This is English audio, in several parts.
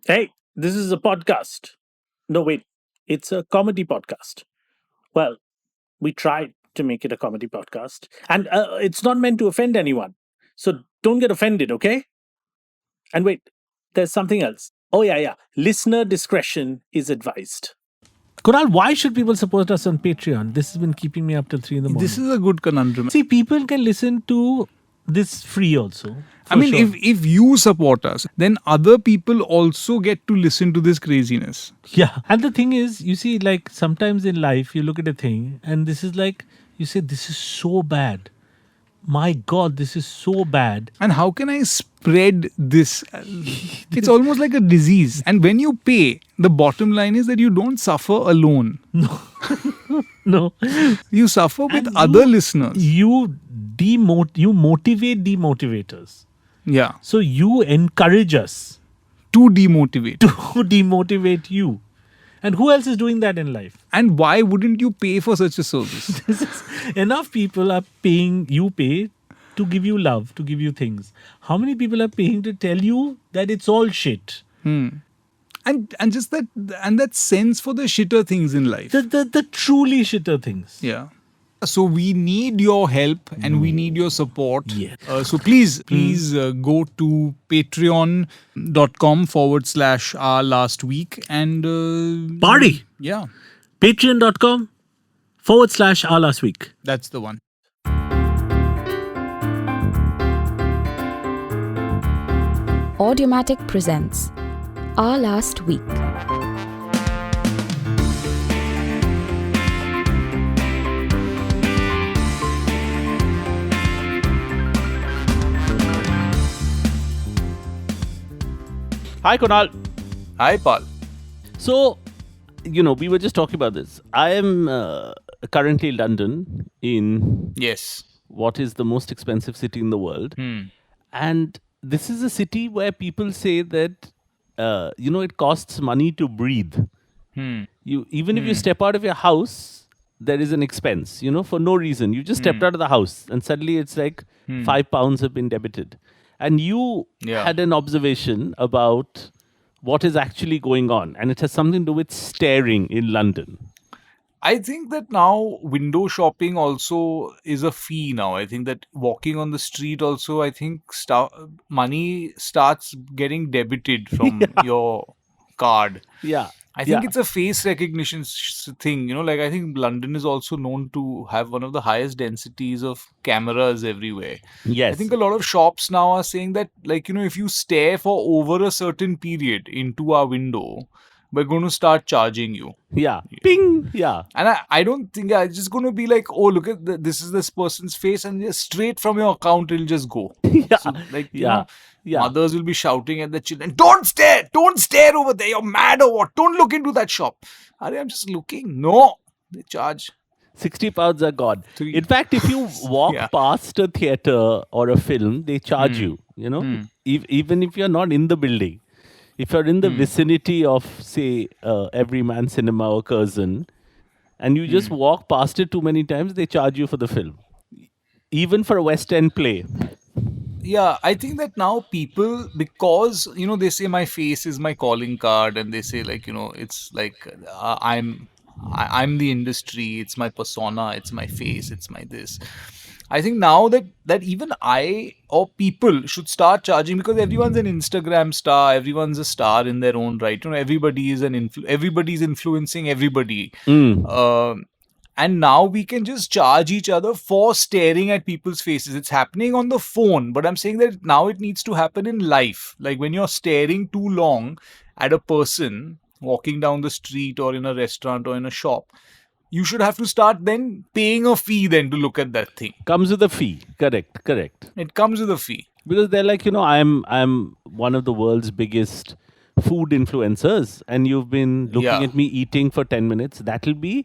Hey, this is a podcast. No, wait, it's a comedy podcast. Well, we tried to make it a comedy podcast, and it's not meant to offend anyone. So don't get offended, okay? And wait, there's something else. Oh, yeah, yeah. Listener discretion is advised. Kunal, why should people support us on Patreon? This has been keeping me up till 3 in the morning. This is a good conundrum. See, people can listen to this free also. I mean, if you support us, then other people also get to listen to this craziness. Yeah. And the thing is, you see, like sometimes in life, you look at a thing and this is like, you say, this is so bad. My God, this is so bad. And how can I spread this? It's almost like a disease. And when you pay, the bottom line is that you don't suffer alone. No. You suffer with And other listeners. You motivate demotivators. Yeah. So you encourage us To demotivate. to demotivate you. And who else is doing that in life? And why wouldn't you pay for such a service? Enough people are paying, you pay to give you love, to give you things. How many people are paying to tell you that it's all shit? And just that sense for the shitter things in life. The truly shitter things. Yeah. So we need your help and we need your support. Yeah. So please go to patreon.com/our last week and Party. Yeah, Patreon.com/our last week. that's the one. Audiomatic presents Our Last Week. Hi, Kunal. Hi, Paul. So, we were just talking about this. I am currently in London, in Yes. what is the most expensive city in the world. And this is a city where people say that, it costs money to breathe. Even if you step out of your house, there is an expense, for no reason. You just stepped out of the house and suddenly it's like £5 have been debited. And you Yeah. had an observation about what is actually going on. And it has something to do with staring in London. I think that now window shopping also is a fee now. I think that walking on the street also, I think money starts getting debited from your card. Yeah. I think it's a face recognition thing. Like I think London is also known to have one of the highest densities of cameras everywhere. Yes. I think a lot of shops now are saying that, like, if you stare for over a certain period into our window, we're going to start charging you. Yeah. Ping. Yeah. And I don't think it's just going to be like, oh, look at this is this person's face, and just straight from your account it'll just go. Yeah. So, like, Yeah. Yeah. mothers will be shouting at the children, don't stare over there, you're mad or what? Don't look into that shop. I'm just looking. No, they charge. £60 are gone. Three. In fact, if you walk Yeah. past a theater or a film, they charge you, even if you're not in the building. If you're in the vicinity of, say, Everyman Cinema or Curzon, and you just walk past it too many times, they charge you for the film. Even for a West End play. Yeah, I think that now people, because they say my face is my calling card, and they say, like, it's like I'm the industry, it's my persona, it's my face, it's my this. I think now that even I or people should start charging, because everyone's an Instagram star, everyone's a star in their own right. Everybody is everybody's influencing everybody. And now we can just charge each other for staring at people's faces. It's happening on the phone, but I'm saying that now it needs to happen in life. Like when you're staring too long at a person walking down the street or in a restaurant or in a shop, you should have to start then paying a fee then to look at that thing. Comes with a fee. Correct. It comes with a fee. Because they're like, I'm one of the world's biggest food influencers, and you've been looking Yeah. at me eating for 10 minutes. That'll be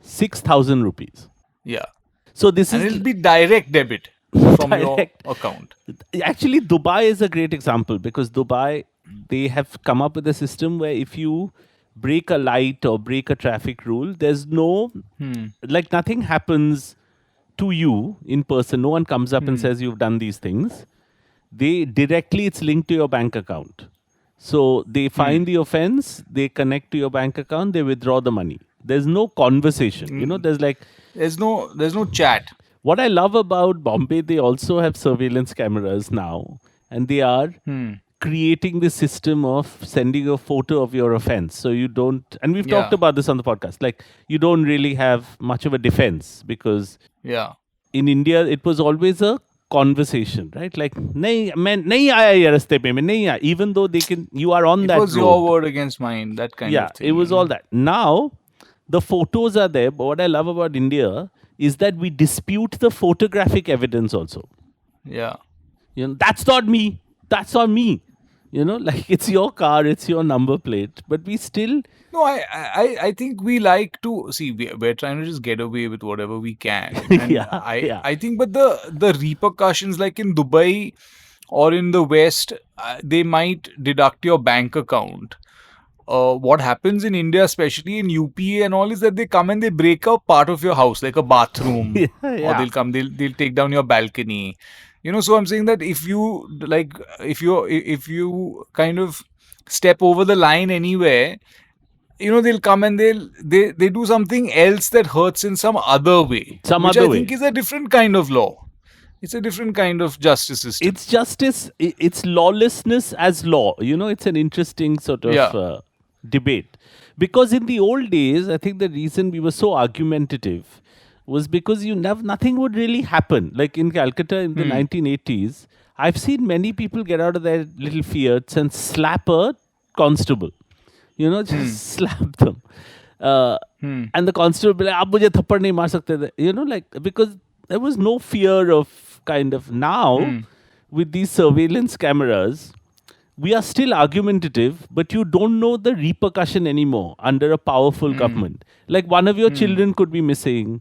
6,000 rupees. Yeah. So this And is it'll be direct debit from Direct. your account. actually Dubai is a great example, because Dubai, they have come up with a system where if you break a light or break a traffic rule, there's no like nothing happens to you in person. No one comes up and says you've done these things. They directly, it's linked to your bank account. So they find the offense, they connect to your bank account, they withdraw the money. There's no conversation. There's like There's no chat. what I love about Bombay, they also have surveillance cameras now, and they are creating the system of sending a photo of your offense. So you don't, and we've talked about this on the podcast, like you don't really have much of a defense because Yeah. in India, it was always a conversation, right? Like, nahi, main nahi aaya ye raste pe, main nahi aaya. Even though you are on It that was road. your word against mine, that kind of thing. It was all that. Now, the photos are there, but what I love about India is that we dispute the photographic evidence also. Yeah. That's not me. That's not me. Like it's your car, it's your number plate, but we still. No, I think we like to see. We're trying to just get away with whatever we can. And I think, but the repercussions, like in Dubai or in the West, they might deduct your bank account. What happens in India, especially in UPA and all, is that they come and they break up part of your house, like a bathroom, or they'll take down your balcony. So I'm saying that if you kind of step over the line anywhere, they'll come and they do something else that hurts in some other way, which I think is a different kind of law. It's a different kind of justice system. It's justice. It's lawlessness as law. It's an interesting sort of debate. Because in the old days, I think the reason we were so argumentative was because nothing would really happen. Like in Calcutta in the 1980s, I've seen many people get out of their little Fiats and slap a constable. Just slap them. And the constable will be like, "Aap mujhe thappad nahi maar sakte the." Like, because there was no fear of kind of now with these surveillance cameras, we are still argumentative, but you don't know the repercussion anymore under a powerful government. Like one of your children could be missing,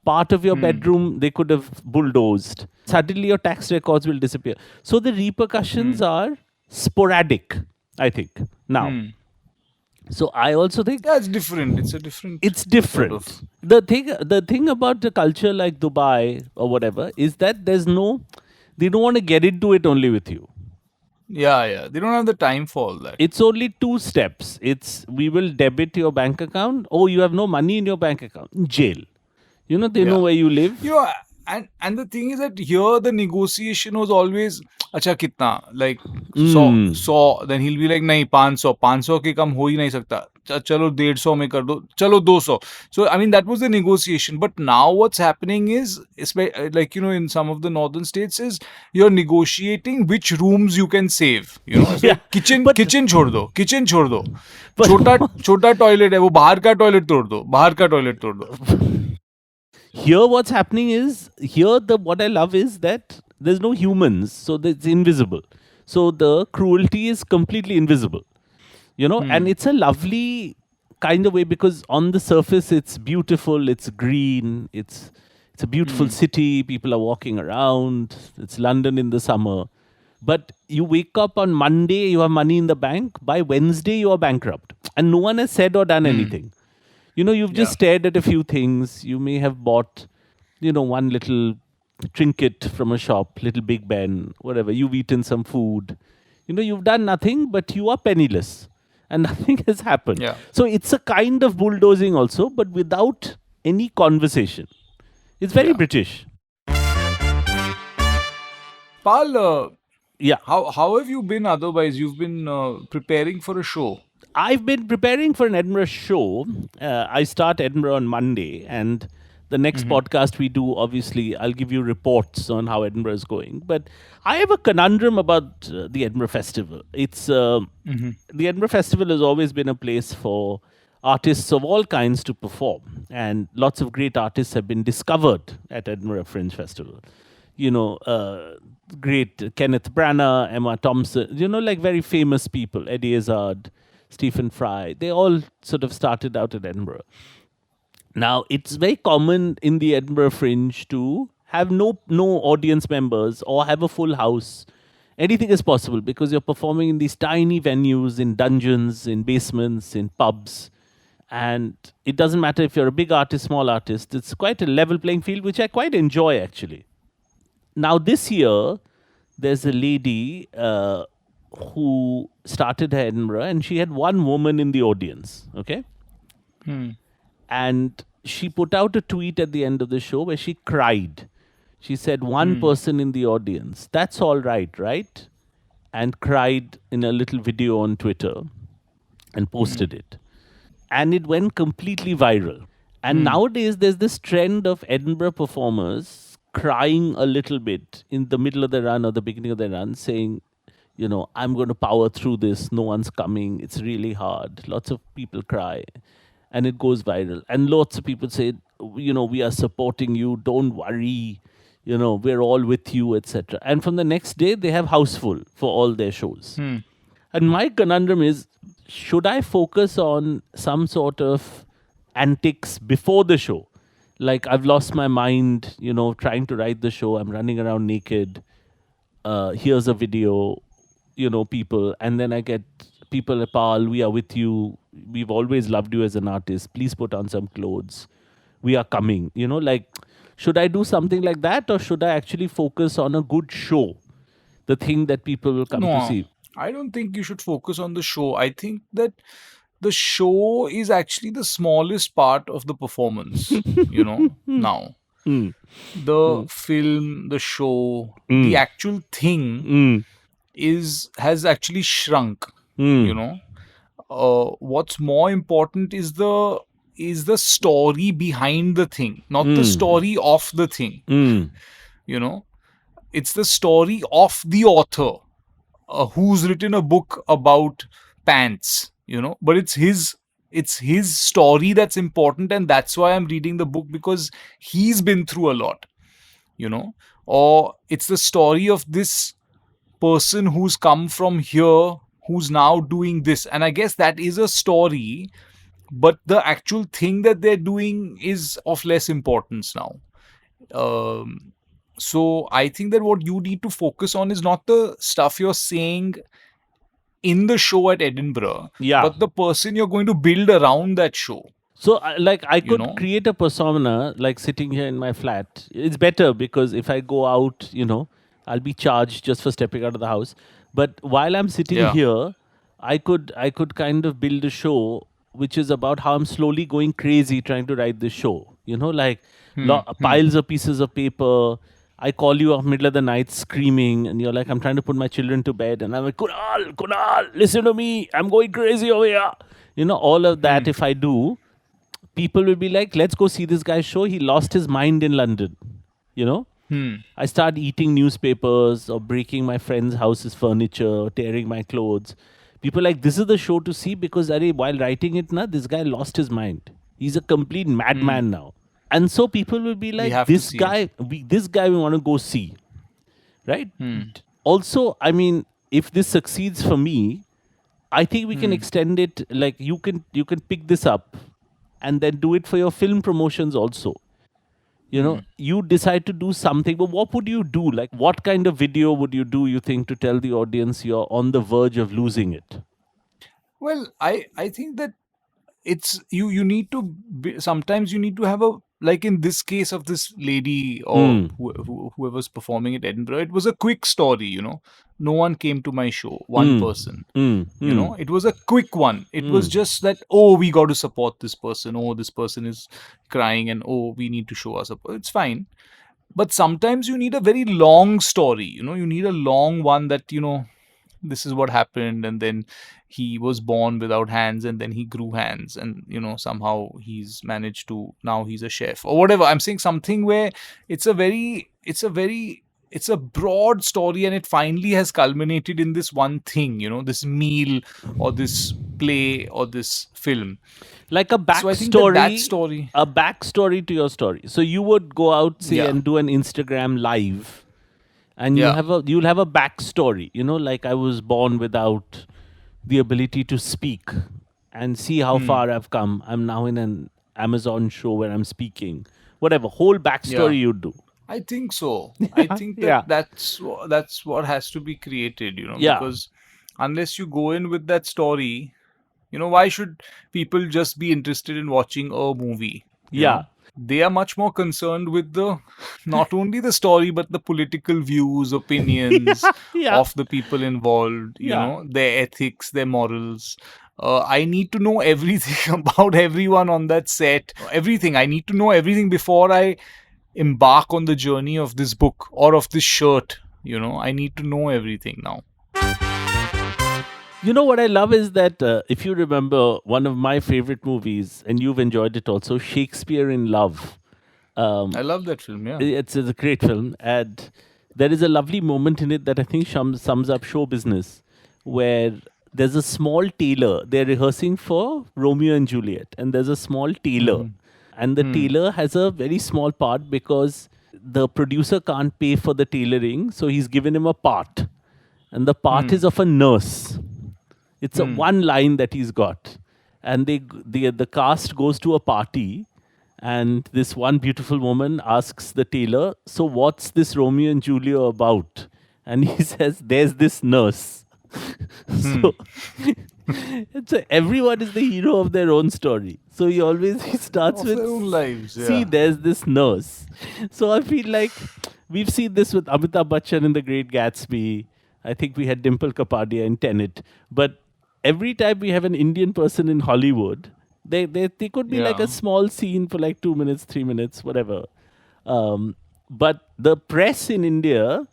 part of your bedroom they could have bulldozed. Suddenly your tax records will disappear. So the repercussions are sporadic, I think, now. So I also think it's different. It's a different. It's different. Sort of. The thing about the culture like Dubai or whatever is that they don't want to get into it only with you. Yeah. They don't have the time for all that. It's only 2 steps. We will debit your bank account. Oh, you have no money in your bank account. Jail. They know where you live. And the thing is that here the negotiation was always, acha kitna, like 100, then he'll be like, nahi 500 ke kam ho hi nahi sakta, chalo 150 mein kar do, chalo 200. So I mean that was the negotiation. But now what's happening is, like in some of the northern states, is you're negotiating which rooms you can save. Like kitchen chhod do, chota toilet hai, wo bahar ka toilet tod do. Here what's happening is, what I love is that there's no humans, so it's invisible. So the cruelty is completely invisible. And it's a lovely kind of way because on the surface it's beautiful, it's green, it's a beautiful city, people are walking around, it's London in the summer. But you wake up on Monday, you have money in the bank, by Wednesday you are bankrupt. And no one has said or done anything. You've just stared at a few things. You may have bought, one little trinket from a shop, little Big Ben, whatever. You've eaten some food. You've done nothing, but you are penniless. And nothing has happened. Yeah. So it's a kind of bulldozing also, but without any conversation. It's very British. Pal, how have you been otherwise? You've been preparing for a show. I've been preparing for an Edinburgh show. I start Edinburgh on Monday, and the next podcast we do, obviously, I'll give you reports on how Edinburgh is going. But I have a conundrum about the Edinburgh Festival. The Edinburgh Festival has always been a place for artists of all kinds to perform, and lots of great artists have been discovered at Edinburgh Fringe Festival. Great Kenneth Branagh, Emma Thompson, like very famous people, Eddie Izzard, Stephen Fry, they all sort of started out at Edinburgh. Now, it's very common in the Edinburgh Fringe to have no audience members or have a full house. Anything is possible because you're performing in these tiny venues, in dungeons, in basements, in pubs. And it doesn't matter if you're a big artist, small artist. It's quite a level playing field, which I quite enjoy, actually. Now, this year, there's a lady who started her Edinburgh, and she had one woman in the audience. Okay. And she put out a tweet at the end of the show where she cried. She said, "One person in the audience, that's all right, right?" And cried in a little video on Twitter and posted it. And it went completely viral. And nowadays, there's this trend of Edinburgh performers crying a little bit in the middle of the run or the beginning of the run, saying, I'm going to power through this. No one's coming. It's really hard. Lots of people cry. And it goes viral. And lots of people say, we are supporting you. Don't worry. We're all with you, etc. And from the next day, they have houseful for all their shows. And my conundrum is, should I focus on some sort of antics before the show? Like, I've lost my mind, trying to write the show. I'm running around naked. Here's a video, people. And then I get people, Pal, we are with you. We've always loved you as an artist. Please put on some clothes. We are coming. Like, should I do something like that, or should I actually focus on a good show? The thing that people will come to No, see. I don't think you should focus on the show. I think that the show is actually the smallest part of the performance, now. Mm, The film, the show, the mm, actual thing mm, has actually shrunk, you mm, know. What's more important is the story behind the thing, not the mm, story of the thing, mm, you know. It's the story of the author, who's written a book about pants, but it's his story that's important, and that's why I'm reading the book, because he's been through a lot, you know or it's the story of this person who's come from here, who's now doing this, and I guess that is a story, but the actual thing that they're doing is of less importance now. Um, so I think that what you need to focus on is not the stuff you're saying in the show at Edinburgh, yeah. but the person you're going to build around that show. So, like, I You could know? create a persona, like sitting here in my flat. It's better because if I go out, I'll be charged just for stepping out of the house. But while I'm sitting Yeah. here, I could kind of build a show which is about how I'm slowly going crazy trying to write this show. Like piles of pieces of paper. I call you up middle of the night screaming, and you're like, I'm trying to put my children to bed, and I'm like, Kunal, Kunal, listen to me, I'm going crazy over here. All of that. If I do, people will be like, let's go see this guy's show. He lost his mind in London. You know? I start eating newspapers or breaking my friend's house's furniture, tearing my clothes. People are like, this is the show to see because while writing it, this guy lost his mind. He's a complete madman now. And so people will be We like, have to see it. this guy we want to go see. Right? Also, I mean, if this succeeds for me, I think we can extend it. Like, you can pick this up and then do it for your film promotions also. You decide to do something, but what would you do? Like, what kind of video would you do, you think, to tell the audience you're on the verge of losing it? Well, I think that it's you need to sometimes you need to have a, like in this case of this lady, or Mm, whoever's performing at Edinburgh, it was a quick story. No one came to my show, one mm, person. mm, mm, It was a quick one. It was mm. just that, oh, we got to support this person, oh, this person is crying, and oh, we need to show our support. It's fine, but sometimes you need a very long story. You need a long one that, this is what happened, and then he was born without hands, and then he grew hands, and somehow he's managed to, now he's a chef or whatever. I'm saying something where it's a broad story, and it finally has culminated in this one thing, this meal, or this play, or this film. Like a So I think that backstory, story. a backstory to your story. So you would go out, say, Yeah. and do an Instagram live, and Yeah. you'll have a backstory. Like, I was born without the ability to speak, and see how far I've come. I'm now in an Amazon show where I'm speaking. Whatever, whole Yeah. backstory you do. I think so. I think that Yeah, that's what has to be created, yeah, because unless you go in with that story, why should people just be interested in watching a movie, you yeah. know? they are much more concerned with the not only the story but the political views, opinions Yeah, yeah, of the people involved, yeah. their ethics, their morals. I need to know everything about everyone on that set, everything. I need to know everything before I embark on the journey of this book or of this shirt. I need to know everything now. You know what I love is that if you remember one of my favorite movies, and you've enjoyed it also, Shakespeare in Love. I Um, love that film, yeah. it's a great film, and there is a lovely moment in it that I think sums up show business, where there's a small tailor. They're rehearsing for Romeo and Juliet, and there's a small tailor, Hmm. and the tailor has a very small part because the producer can't pay for the tailoring, so he's given him a part, and the part Hmm. is of a nurse. It's a Hmm. one line that he's got, and the cast goes to a party, and this one beautiful woman asks the tailor, "So what's this Romeo and Juliet about?" And he says, "There's this nurse." Hmm. So, so everyone is the hero of their own story. So he starts Of with, their own lives, "See, yeah. there's this nurse." So I feel like we've seen this with Amitabh Bachchan in The Great Gatsby. I think we had Dimple Kapadia in Tenet. But every time we have an Indian person in Hollywood, they could be like a Yeah. small scene for like 2 minutes, 3 minutes, whatever. But the press in India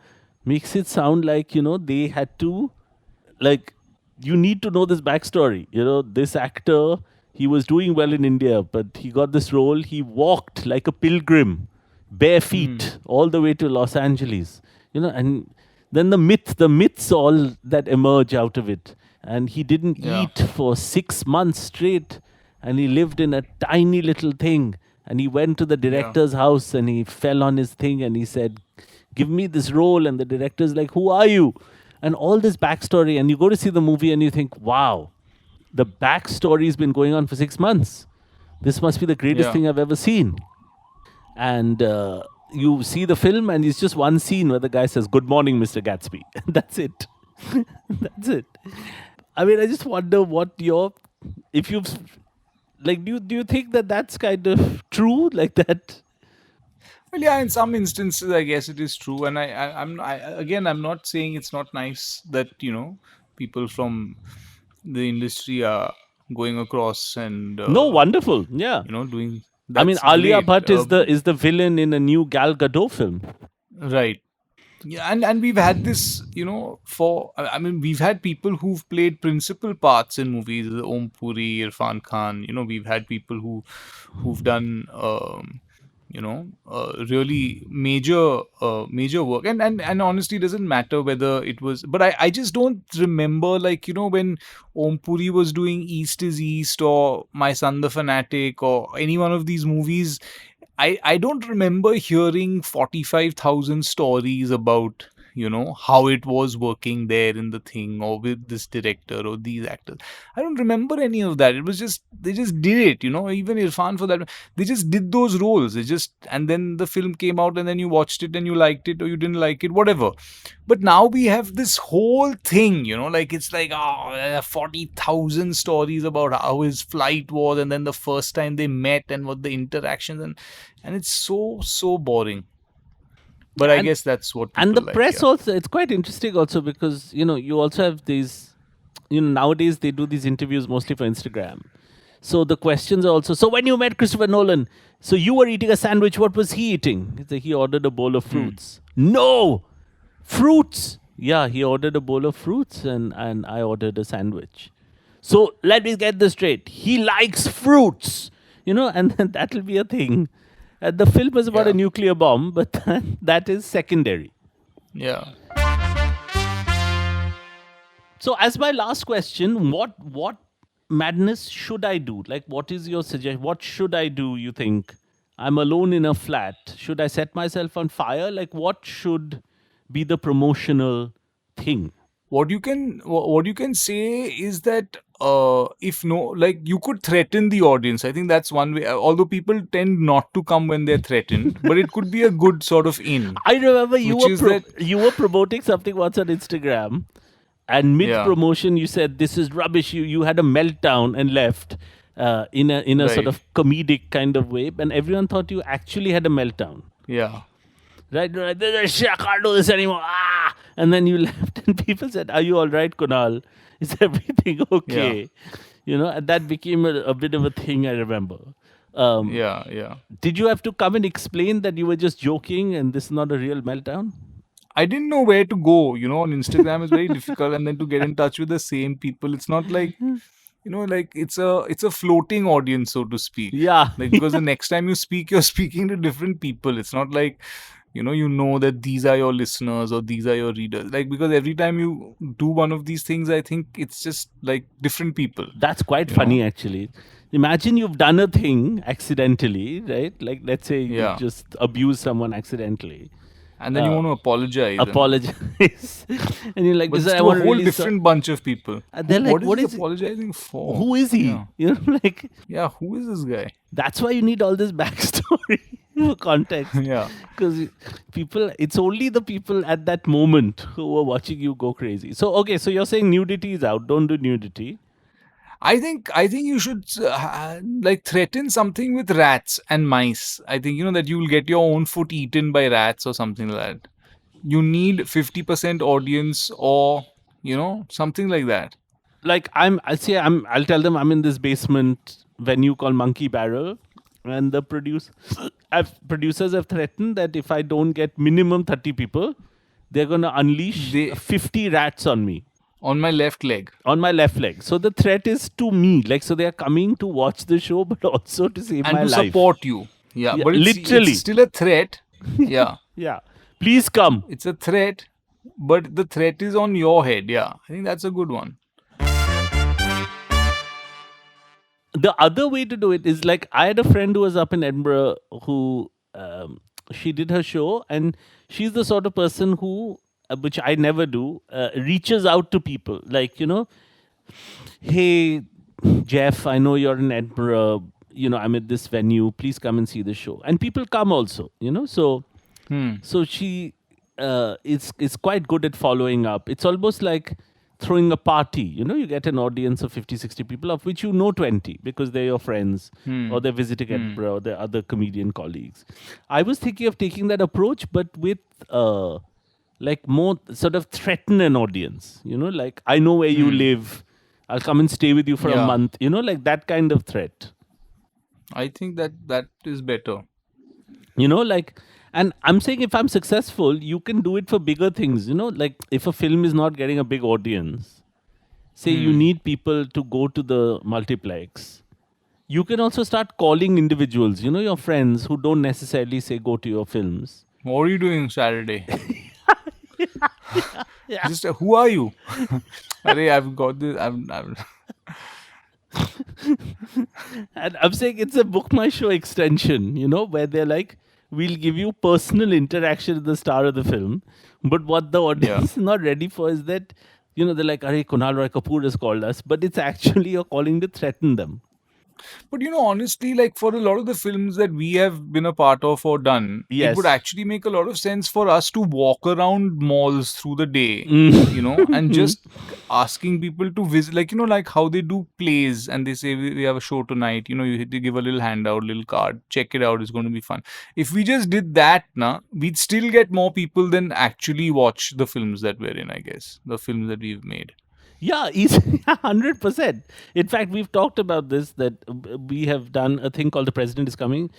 makes it sound like, they had to, like, you need to know this backstory. This actor, he was doing well in India, but he got this role. He walked like a pilgrim, bare Hmm. feet, all the way to Los Angeles. And then the myths all that emerge out of it. And he didn't Yeah. eat for 6 months straight, and he lived in a tiny little thing. And he went to the Yeah. director's house and he fell on his thing and he said, "Give me this role." And the director's like, "Who are you?" And all this backstory. And you go to see the movie and you think, wow, the backstory has been going on for 6 months. This must be the greatest Yeah. thing I've ever seen. And you see the film, and it's just one scene where the guy says, "Good morning, Mr. Gatsby." That's it. That's it. I mean, I just wonder what if you've, like, do you think that that's kind of true, like that? Well, yeah, in some instances, I guess it is true, and again, I'm not saying it's not nice that people from the industry are going across and No, wonderful. Yeah. doing. I mean, That's Alia great, Bhatt is the villain in a new Gal Gadot film. right? Yeah, and we've had this, for I mean, we've had people who've played principal parts in movies, Om Puri, Irfan Khan. We've had people who've done really major work, and honestly, it doesn't matter whether it was, but I just don't remember, like, when Om Puri was doing East is East or My Son the Fanatic or any one of these movies. I don't remember hearing 45,000 stories about how it was working there in the thing or with this director or these actors. I don't remember any of that. It was just they just did it. Even Irfan, for that, they just did those roles. They just, and then the film came out and then you watched it and you liked it or you didn't like it, whatever. But now we have this whole thing, like it's like, 40,000 stories about how his flight was and then the first time they met and what the interactions, and it's so boring. But I And guess that's what and people the like, press yeah. also, it's quite interesting also because you also have these, nowadays they do these interviews mostly for Instagram. So the questions are also, so when you met Christopher Nolan, so you were eating a sandwich, what was he eating? He ordered a bowl of Hmm. fruits. No, fruits. Yeah, he ordered a bowl of fruits, and I ordered a sandwich. So let me get this straight. He likes fruits, and then that'll be a thing. The film is about a Yeah. nuclear bomb, but that is secondary. Yeah. So, as my last question, what madness should I do? Like, what is your suggestion? What should I do? You think I'm alone in a flat? Should I set myself on fire? Like, what should be the promotional thing? What you can say is that, if no, like, you could threaten the audience. I think that's one way, although people tend not to come when they're threatened, but it could be a good sort of in, I remember you which were is that, you were promoting something once on Instagram, and mid yeah. promotion you said this is rubbish. You had a meltdown and left, in a sort Right. of comedic kind of way, and everyone thought you actually had a meltdown. Yeah. Right, right. I can't do this anymore. Ah! And then you left, and people said, "Are you all right, Kunal? Is everything Yeah. okay?" And that became a bit of a thing. I remember. Um, Yeah. Yeah. did you have to come and explain that you were just joking and this is not a real meltdown? I didn't know where to go. On Instagram is very difficult, and then to get in touch with the same people, it's not like, like it's a floating audience, so to speak. Yeah, Like, because the next time you speak, you're speaking to different people. It's not like, you know that these are your listeners or these are your readers. Like, because every time you do one of these things, I think it's just like different people. that's quite You know? funny, actually. Imagine you've done a thing accidentally, right? Like, let's say you've Yeah. just abused someone accidentally. And then you want to apologize, Apologize. And you're like, but this it's I to a want to whole really different bunch of people. they're like, What is what he is it? apologizing for? Who is he? Yeah. Like, Yeah. Who is this guy? that's why you need all this backstory for context. Yeah. Because people, it's only the people at that moment who are watching you go crazy. So, okay, so you're saying nudity is out. Don't do nudity. I think you should like threaten something with rats and mice. I think that you'll get your own foot eaten by rats or something like that. You need 50% audience or something like that. Like, I'll tell them I'm in this basement venue called Monkey Barrel. And the producers have threatened that if I don't get minimum 30 people, they're going to unleash They 50 rats on me. on my left leg. On my left leg. So the threat is to me. Like, so they are coming to watch the show, but also to save And my to life. support you. Yeah, Yeah, but it's literally. still a threat. Yeah, Yeah. Please come. it's a threat, but the threat is on your head. Yeah, I think that's a good one. The other way to do it is like, I had a friend who was up in Edinburgh who she did her show, and she's the sort of person who, which I never do, reaches out to people. Like, hey, Jeff, I know you're in Edinburgh. I'm at this venue. Please come and see the show. And people come also, So, so she is quite good at following up. It's almost like throwing a party. You get an audience of 50, 60 people, of which 20 because they're your friends or they're visiting Edinburgh or they're other comedian colleagues. I was thinking of taking that approach, but with like more sort of threaten an audience. Like, I know where you live. I'll come and stay with you for a Yeah. month. Like that kind of threat. I think that is better. Like, and I'm saying if I'm successful, you can do it for bigger things. Like if a film is not getting a big audience, say you need people to go to the multiplex, you can also start calling individuals, your friends who don't necessarily say go to your films. What are you doing Saturday? Yeah. Just who are you? Arey, I've got this. I'm And I'm saying it's a book my show extension, where they're like, we'll give you personal interaction with the star of the film. But what the audience is not ready for is that, they're like, Arey, Kunal Roy Kapoor has called us. But it's actually you're calling to threaten them. But honestly, like for a lot of the films that we have been a part of or done, it Yes. would actually make a lot of sense for us to walk around malls through the day, and just asking people to visit, like, like how they do plays and they say we have a show tonight, you give a little handout, little card, check it out, it's going to be fun. If we just did that, we'd still get more people than actually watch the films that we're in, I guess, the films that we've made. Yeah, easy, 100%. In fact, we've talked about this, that we have done a thing called The President is Coming.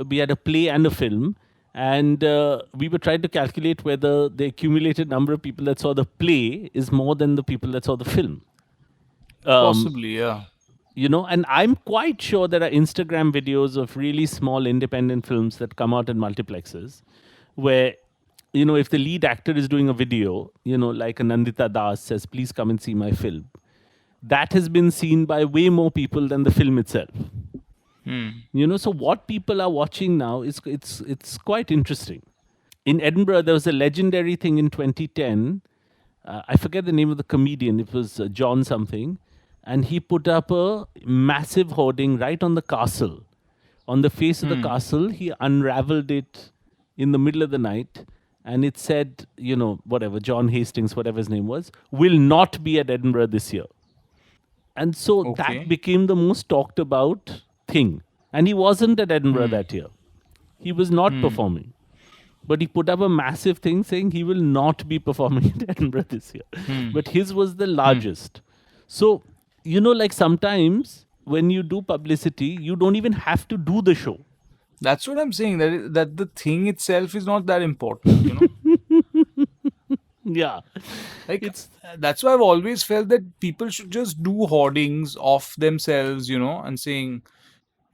We had a play and a film. And we were trying to calculate whether the accumulated number of people that saw the play is more than the people that saw the film. Possibly, yeah. And I'm quite sure there are Instagram videos of really small independent films that come out in multiplexes where, if the lead actor is doing a video, like a Nandita Das says, please come and see my film. That has been seen by way more people than the film itself. So what people are watching now is it's quite interesting. In Edinburgh, there was a legendary thing in 2010. I forget the name of the comedian. It was John something. And he put up a massive hoarding right on the castle. On the face of the castle, he unraveled it in the middle of the night. And it said, whatever, John Hastings, whatever his name was, will not be at Edinburgh this year. And so that Okay. became the most talked about thing. And he wasn't at Edinburgh that year. He was not performing. But he put up a massive thing saying he will not be performing at Edinburgh this year. But his was the largest. So, like sometimes when you do publicity, you don't even have to do the show. That's what I'm saying. That the thing itself is not that important, you know. Yeah. Like It's that's why I've always felt that people should just do hoardings of themselves, you know, and saying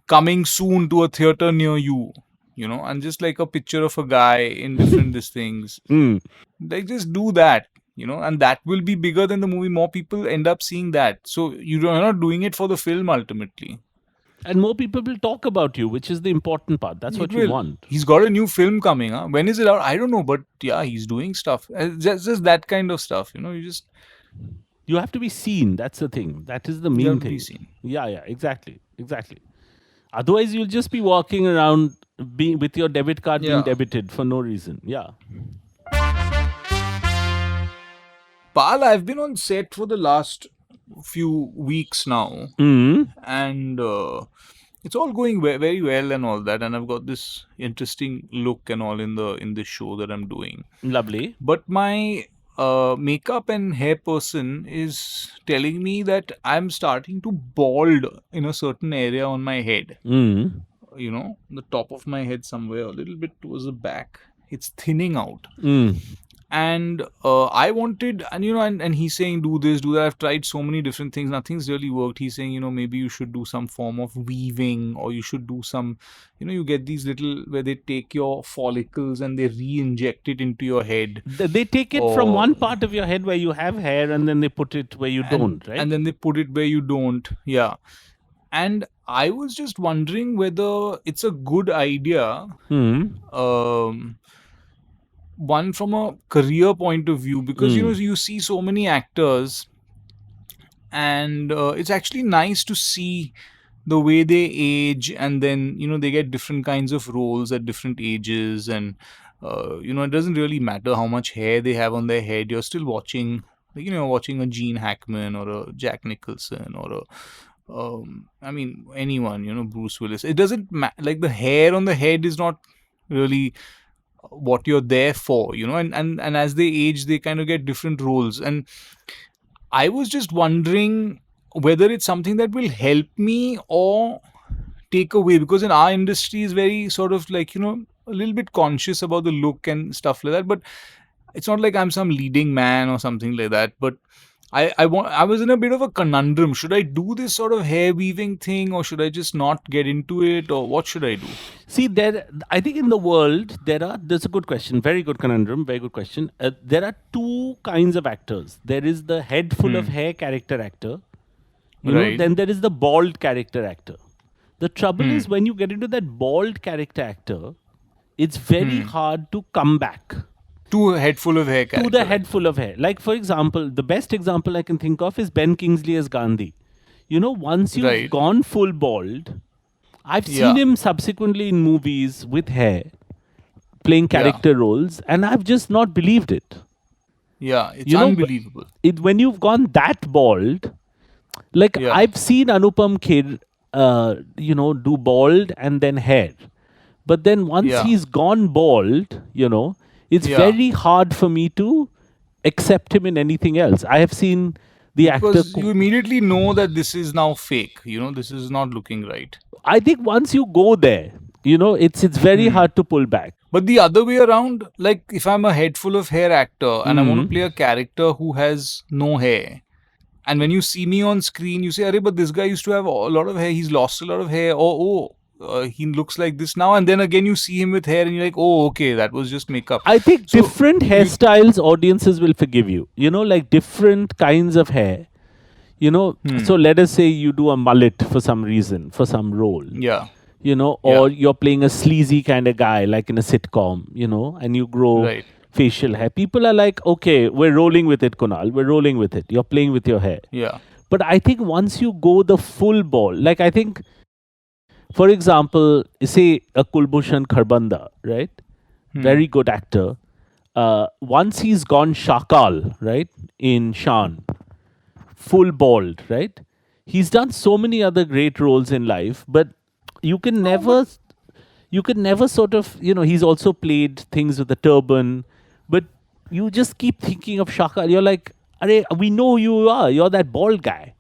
coming soon to a theater near you, you know, and just like a picture of a guy in different these things. mm. Like just do that, you know, and that will be bigger than the movie. More people end up seeing that. So you're not doing it for the film ultimately. And more people will talk about you, which is the important part. That's It what you will. want. He's got a new film coming. Huh? When is it out? I don't know, but yeah, he's doing stuff. Just that kind of stuff. You know, You have to be seen. That's the thing. That is the you main have to be thing. seen. Yeah, exactly. Otherwise, you'll just be walking around being with your debit card being Yeah. debited for no reason. Yeah. Pal, I've been on set for the last few weeks now, Mm. and it's all going very well and all that. And I've got this interesting look and all in the show that I'm doing. Lovely. But my makeup and hair person is telling me that I'm starting to bald in a certain area on my head. Mm. You know, the top of my head somewhere, a little bit towards the back. It's thinning out. Mm. And I wanted, and you know, and he's saying do this, do that. I've tried so many different things, nothing's really worked. He's saying, you know, maybe you should do some form of weaving, or you should do some, you know, you get these little where they take your follicles and they re-inject it into your head. They take it from Or- one part of your head where you have hair and then they put it where you don't, right? And then they put it where you don't. Yeah. And I was just wondering whether it's a good idea, Hmm. one from a career point of view, because you know, you see so many actors, and it's actually nice to see the way they age, and then you know, they get different kinds of roles at different ages, and you know, it doesn't really matter how much hair they have on their head. You're still watching, like, you know, watching a Gene Hackman or a Jack Nicholson or a I mean, anyone, you know, Bruce Willis. It doesn't like the hair on the head is not really what you're there for, you know, and as they age, they kind of get different roles. And I was just wondering whether it's something that will help me or take away, because in our industry is very sort of like, you know, a little bit conscious about the look and stuff like that. But it's not like I'm some leading man or something like that. But I was in a bit of a conundrum. Should I do this sort of hair weaving thing, or should I just not get into it, or what should I do? See, I think in the world there's a good question, very good conundrum, very good question. There are two kinds of actors. There is the head full of hair character actor, you know. Right. Then there is the bald character actor. The trouble is when you get into that bald character actor, it's very hard to come back To a head full of hair to character. the head full of hair. Like, for example, the best example I can think of is Ben Kingsley as Gandhi. You know, once you've Right. gone full bald, I've Yeah. seen him subsequently in movies with hair, playing character roles, and I've just not believed it. Yeah, it's You know, unbelievable. When you've gone that bald, like Yeah. I've seen Anupam Kher, you know, do bald and then hair. But then once Yeah. he's gone bald, you know, it's Yeah. very hard for me to accept him in anything else. I have seen the Because actor. you immediately know that this is now fake. You know, this is not looking right. I think once you go there, you know, it's very hard to pull back. But the other way around, like if I'm a head full of hair actor and I want to play a character who has no hair, and when you see me on screen, you say, "Arey, but this guy used to have a lot of hair. He's lost a lot of hair." Or, he looks like this now. And then again, you see him with hair, and you're like, "Oh, okay, that was just makeup." I think So, different hairstyles audiences will forgive you. You know, like different kinds of hair. You know, so let us say you do a mullet for some reason, for some role. Yeah. You know, or you're playing a sleazy kind of guy, like in a sitcom, you know, and you grow Right. facial hair. People are like, okay, we're rolling with it, Kunal. We're rolling with it. You're playing with your hair. Yeah. But I think once you go the full ball, like I think, for example, say a Kulbhushan Kharbanda, right? Very good actor. Once he's gone Shakal, right? In Shan, full bald, right? He's done so many other great roles in life, but you can No, but never, you can never sort of, he's also played things with the turban, but you just keep thinking of Shaka. You're like, Are, we know who you are. You're that bald guy.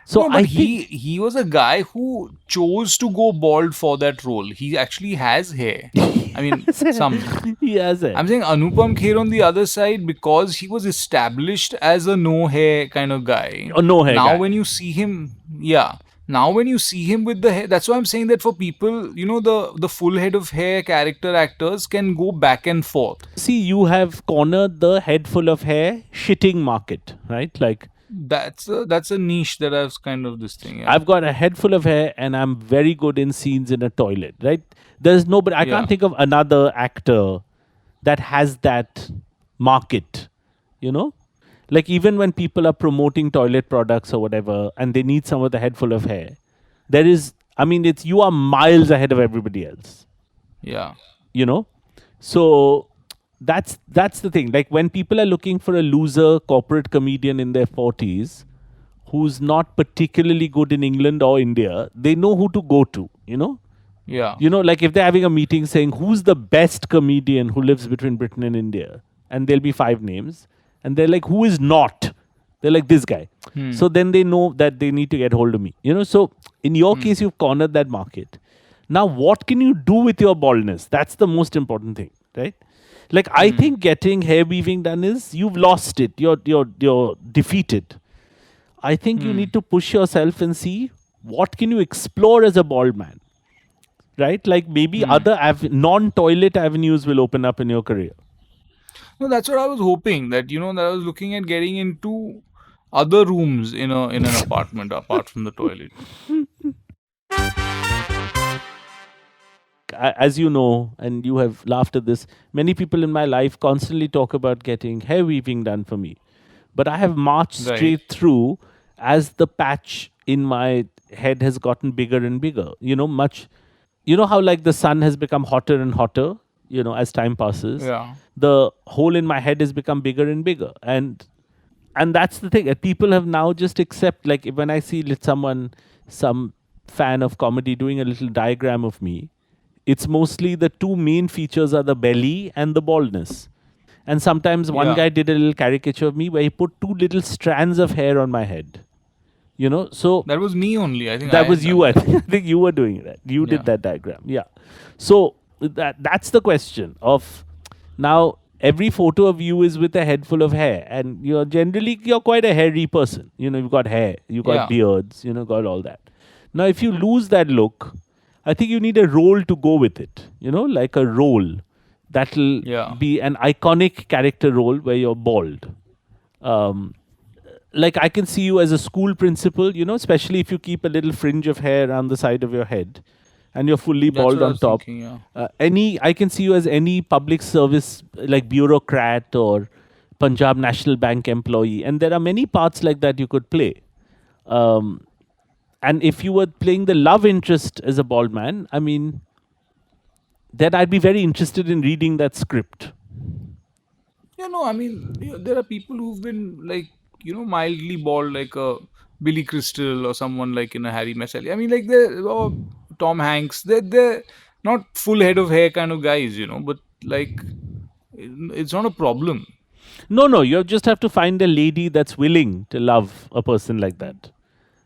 So no, but I think he was a guy who chose to go bald for that role. He actually has hair. I mean, some. he has it. I'm saying Anupam Kher on the other side, because he was established as a no hair kind of guy. A no hair Now guy. when you see him, yeah. Now when you see him with the hair, that's why I'm saying that for people, the full head of hair character actors can go back and forth. See, you have cornered the head full of hair shitting market, right? Like, That's a niche that I've kind of this thing, yeah. I've got a head full of hair and I'm very good in scenes in a toilet, right? There's nobody, I Yeah. can't think of another actor that has that market, you know? Like, even when people are promoting toilet products or whatever and they need someone with a head full of hair, there is, I mean, it's, you are miles ahead of everybody else, Yeah. you know? So that's the thing. Like, when people are looking for a loser corporate comedian in their 40s who's not particularly good in England or India, they know who to go to, you know? Yeah. Like if they're having a meeting saying who's the best comedian who lives between Britain and India, and there'll be 5 names, and they're like, who is not? They're like, this guy. So then they know that they need to get hold of me. So in your case, you've cornered that market. Now, what can you do with your baldness? That's the most important thing, right? Like, I think getting hair weaving done is you've lost it. You're defeated. I think you need to push yourself and see what can you explore as a bald man, right? Like maybe other non-toilet avenues will open up in your career. No, that's what I was hoping, that I was looking at getting into other rooms in an apartment apart from the toilet. As you know, and you have laughed at this, many people in my life constantly talk about getting hair weaving done for me. But I have marched Right. straight through as the patch in my head has gotten bigger and bigger. How like the sun has become hotter and hotter, as time passes. Yeah. The hole in my head has become bigger and bigger. And that's the thing. People have now just accept, like when I see some fan of comedy doing a little diagram of me, it's mostly the two main features are the belly and the baldness. And sometimes one Yeah. guy did a little caricature of me where he put two little strands of hair on my head. So That was me only. I think I that had was done you. I that. think you were doing that. You did Yeah. that diagram. Yeah. So that's the question of now every photo of you is with a head full of hair, and you're quite a hairy person. You've got hair, you've got Yeah. beards, got all that. Now, if you lose that look, I think you need a role to go with it. Like a role that'll Yeah. be an iconic character role where you're bald. Like I can see you as a school principal, especially if you keep a little fringe of hair around the side of your head and you're fully That's bald what I on was top. thinking, yeah. I can see you as any public service like bureaucrat or Punjab National Bank employee, and there are many parts like that you could play. And if you were playing the love interest as a bald man, I mean, then I'd be very interested in reading that script. Yeah, no, I mean, there are people who've been like, mildly bald, like a Billy Crystal or someone like in a Harry Met I mean, like or Tom Hanks. They're not full head of hair kind of guys, but like it's not a problem. No, you just have to find a lady that's willing to love a person like that.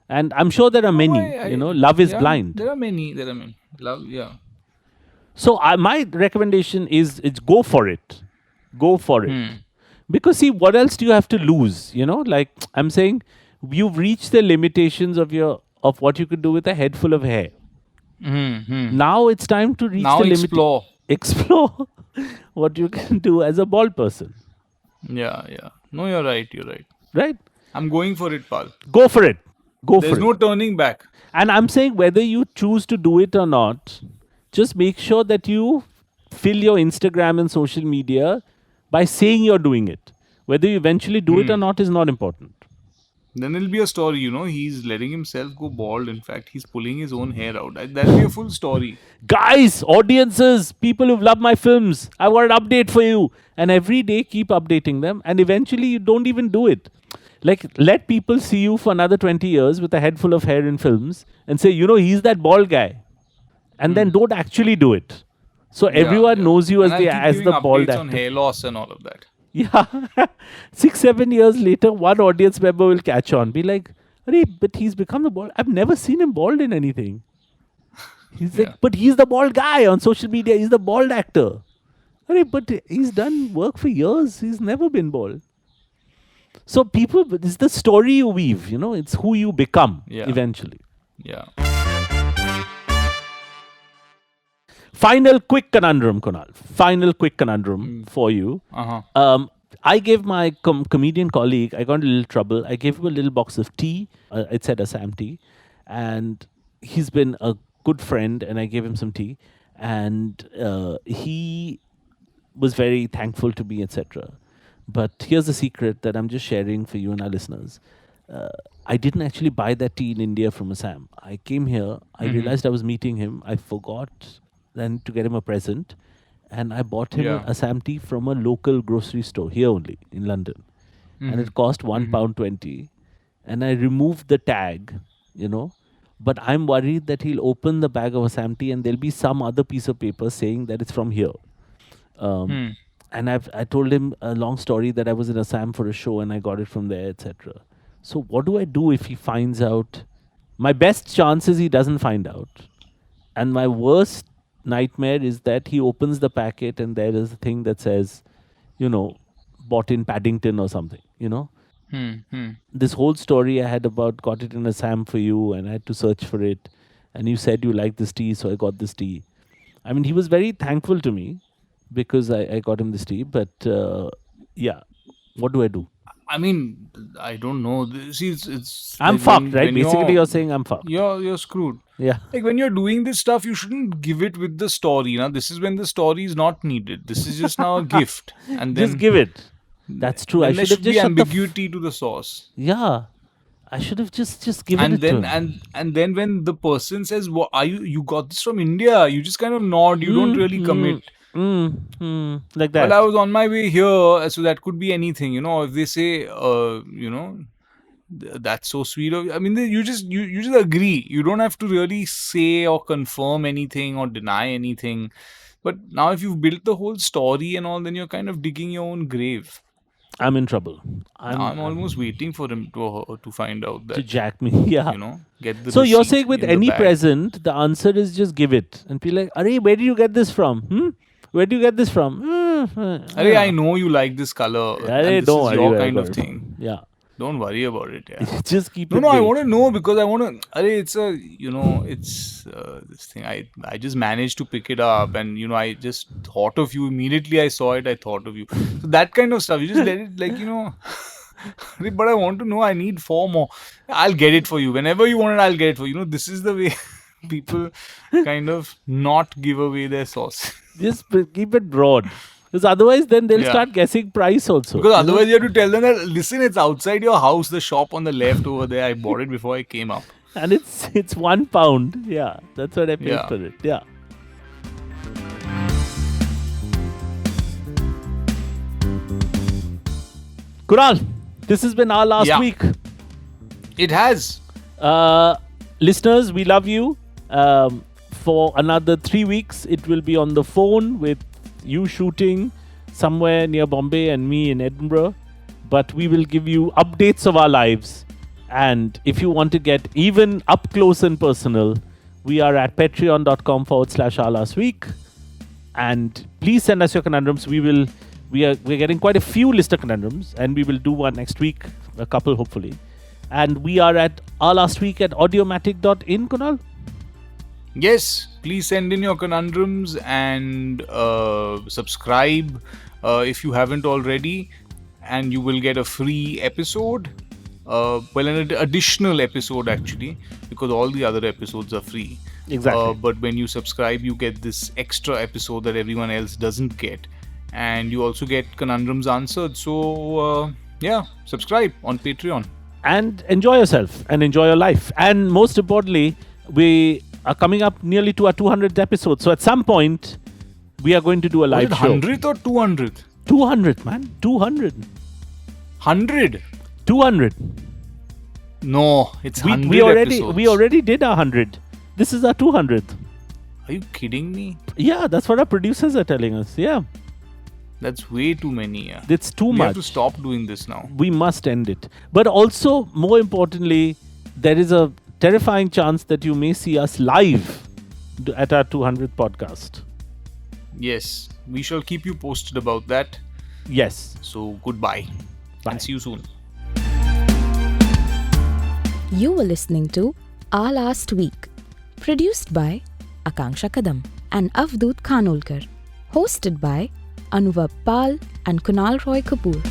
And I'm sure there are No, many, love is yeah, blind. there are many. There are many. Love, yeah. So my recommendation is it's go for it. Go for it. Because see, what else do you have to lose? Like I'm saying, you've reached the limitations of what you could do with a head full of hair. Now it's time to reach Now the limit. explore. Explore what you can do as a bald person. Yeah, yeah. No, you're right. You're right. Right? I'm going for it, pal. Go for it. Go There's for no it. turning back. And I'm saying whether you choose to do it or not, just make sure that you fill your Instagram and social media by saying you're doing it. Whether you eventually do it or not is not important. Then it'll be a story, he's letting himself go bald. In fact, he's pulling his own hair out. That'll be a full story. Guys, audiences, people who've loved my films, I want an update for you. And every day keep updating them. And eventually you don't even do it. Like, let people see you for another 20 years with a head full of hair in films and say, he's that bald guy. And then don't actually do it. So everyone knows you and I'll keep as giving the bald updates on actor. hair loss and all of that. Yeah. 6-7 years later, one audience member will catch on. Be like, "Arey, but he's become the bald. I've never seen him bald in anything." He's like, but he's the bald guy on social media. He's the bald actor. Arey, but he's done work for years. He's never been bald. So people, it's the story you weave, it's who you become eventually. Yeah. Final quick conundrum, Kunal. Final quick conundrum for you. I gave my comedian colleague, I got in a little trouble. I gave him a little box of tea. It said Assam tea. And he's been a good friend, and I gave him some tea. And he was very thankful to me, etc. But here's the secret that I'm just sharing for you and our listeners. I didn't actually buy that tea in India from Assam. I came here, I realized I was meeting him. I forgot then to get him a present. And I bought him Assam tea from a local grocery store here only in London. And it cost £1.20. And I removed the tag, But I'm worried that he'll open the bag of Assam tea and there'll be some other piece of paper saying that it's from here. And I told him a long story that I was in Assam for a show and I got it from there, etc. So what do I do if he finds out? My best chance is he doesn't find out. And my worst nightmare is that he opens the packet and there is a thing that says, bought in Paddington or something, This whole story I had about got it in Assam for you and I had to search for it. And you said you like this tea, so I got this tea. I mean, he was very thankful to me because I got him this tea. But what do I do? I mean, I don't know. See, it's I'm like fucked, right? Basically, you're saying I'm fucked. You're screwed. Yeah. Like when you're doing this stuff, you shouldn't give it with the story. This is when the story is not needed. This is just now a gift, and then just give it. That's true. I should have just shut ambiguity to the sauce. Yeah, I should have just given it to him. And then when the person says, "What are you? You got this from India?" You just kind of nod. You don't really commit. Like that. Well, I was on my way here, so that could be anything. If they say, that's so sweet of you. I mean, you just agree. You don't have to really say or confirm anything or deny anything. But now, if you've built the whole story and all, then you're kind of digging your own grave. I'm in trouble. I'm almost waiting for him to find out that to jack me. Yeah, get the. So you're saying with any present, the answer is just give it and be like, "Arey, where did you get this from? Where do you get this from? Arey, I know you like this color. Arey, and this don't is your worry kind of thing. Yeah. Don't worry about it. Yeah. Just keep it. No, I want to know because I want to. Arey, it's it's this thing. I just managed to pick it up, and I just thought of you immediately. I saw it. I thought of you. So that kind of stuff. You just let it, But I want to know. I need 4 more. I'll get it for you whenever you want it. I'll get it for you. This is the way people kind of not give away their sauce. Just keep it broad. Because otherwise, then they'll start guessing price also. Because otherwise, you have to tell them that, listen, it's outside your house, the shop on the left over there. I bought it before I came up. And it's £1. Yeah, that's what I paid for it. Yeah. Kunaal, this has been our last week. It has. Listeners, we love you. For another 3 weeks, it will be on the phone with you shooting somewhere near Bombay and me in Edinburgh. But we will give you updates of our lives. And if you want to get even up close and personal, we are at patreon.com/ourlastweek. And please send us your conundrums. We're getting quite a few listener conundrums, and we will do one next week, a couple hopefully. And we are at ourlastweek@audiomatic.in, Kunal. Yes, please send in your conundrums and subscribe if you haven't already, and you will get a free episode. An additional episode actually, because all the other episodes are free. Exactly. But when you subscribe, you get this extra episode that everyone else doesn't get, and you also get conundrums answered. So subscribe on Patreon and enjoy yourself and enjoy your life. And most importantly, we are coming up nearly to our 200th episode. So at some point, we are going to do a live show. 100th or 200th? 200, man. 200. 100? 200. No, it's 100 We episodes. already did 100. This is our 200th. Are you kidding me? Yeah, that's what our producers are telling us. Yeah, That's way too many. Yeah. it's too We much. have to stop doing this now. We must end it. But also, more importantly, there is a terrifying chance that you may see us live at our 200th podcast. Yes, we shall keep you posted about that. Yes. So goodbye. Bye. And see you soon. You were listening to Our Last Week, produced by Akanksha Kadam and Avdoot Khanolkar, hosted by Anuvab and Kunaal Roy Kapoor.